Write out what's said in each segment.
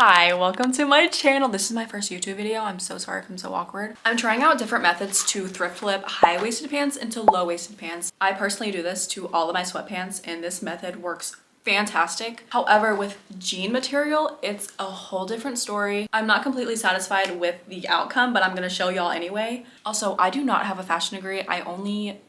Hi, welcome to my channel. This is my first YouTube video. I'm so sorry if I'm so awkward. I'm trying out different methods to thrift flip high-waisted pants into low-waisted pants. I personally do this to all of my sweatpants and this method works fantastic. However, with jean material, it's a whole different story. I'm not completely satisfied with the outcome, but I'm gonna show y'all anyway. Also, I do not have a fashion degree. I only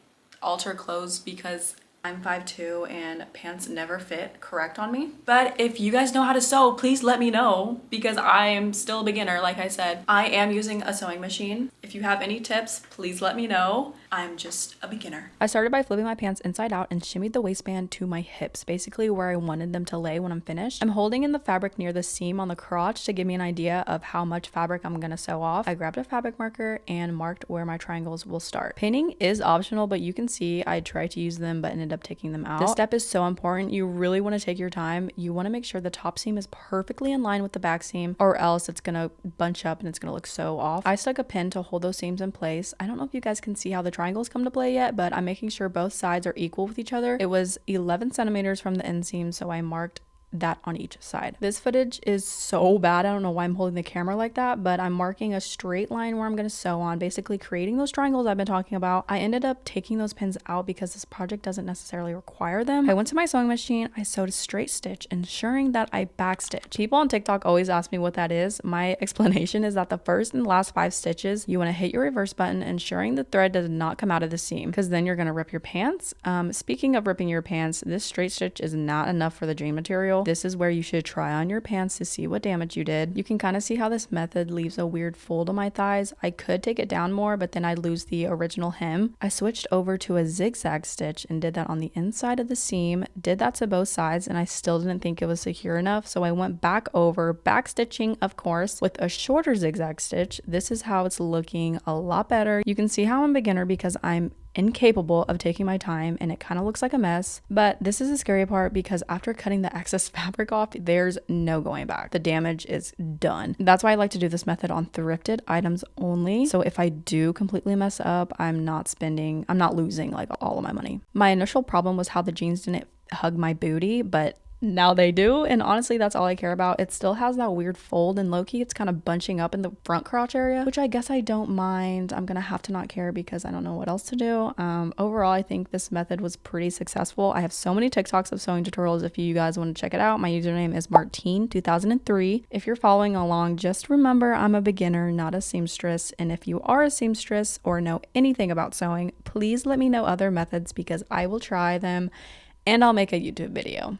alter clothes because I'm 5'2" and pants never fit correct on me. But if you guys know how to sew, please let me know because I am still a beginner. Like I said, I am using a sewing machine. If you have any tips, please let me know. I'm just a beginner. I started by flipping my pants inside out and shimmied the waistband to my hips, basically where I wanted them to lay when I'm finished. I'm holding in the fabric near the seam on the crotch to give me an idea of how much fabric I'm gonna sew off. I grabbed a fabric marker and marked where my triangles will start. Pinning is optional, but you can see I tried to use them but ended up taking them out. This step is so important. You really want to take your time. You want to make sure the top seam is perfectly in line with the back seam, or else it's gonna bunch up and it's gonna look so off. I stuck a pin to hold those seams in place. I don't know if you guys can see how the triangles come to play yet, but I'm making sure both sides are equal with each other. It was 11 centimeters from the inseam, so I marked that on each side. This footage is so bad. I don't know why I'm holding the camera like that, but I'm marking a straight line where I'm going to sew on, basically creating those triangles I've been talking about. I ended up taking those pins out because this project doesn't necessarily require them. I went to my sewing machine, I sewed a straight stitch, ensuring that I backstitch. People on TikTok always ask me what that is. My explanation is that the first and last 5 stitches, you want to hit your reverse button, ensuring the thread does not come out of the seam, because then you're going to rip your pants. Speaking of ripping your pants, this straight stitch is not enough for the jean material. This is where you should try on your pants to see what damage you did. You can kind of see how this method leaves a weird fold on my thighs. I could take it down more, but then I'd lose the original hem. I switched over to a zigzag stitch and did that on the inside of the seam, did that to both sides, and I still didn't think it was secure enough, so I went back over, back stitching of course, with a shorter zigzag stitch. This is how it's looking a lot better. You can see how I'm a beginner because I'm incapable of taking my time and it kind of looks like a mess, but this is the scary part because after cutting the excess fabric off, there's no going back. The damage is done. That's why I like to do this method on thrifted items only. So if I do completely mess up, I'm not losing like all of my money. My initial problem was how the jeans didn't hug my booty, but now they do, and honestly that's all I care about. It still has that weird fold, and low-key it's kind of bunching up in the front crotch area, which I guess I don't mind. I'm gonna have to not care because I don't know what else to do. Overall, I think this method was pretty successful. I have so many TikToks of sewing tutorials if you guys want to check it out. My username is Martine2003. If you're following along, just remember I'm a beginner, not a seamstress, and if you are a seamstress or know anything about sewing, please let me know other methods because I will try them and I'll make a YouTube video.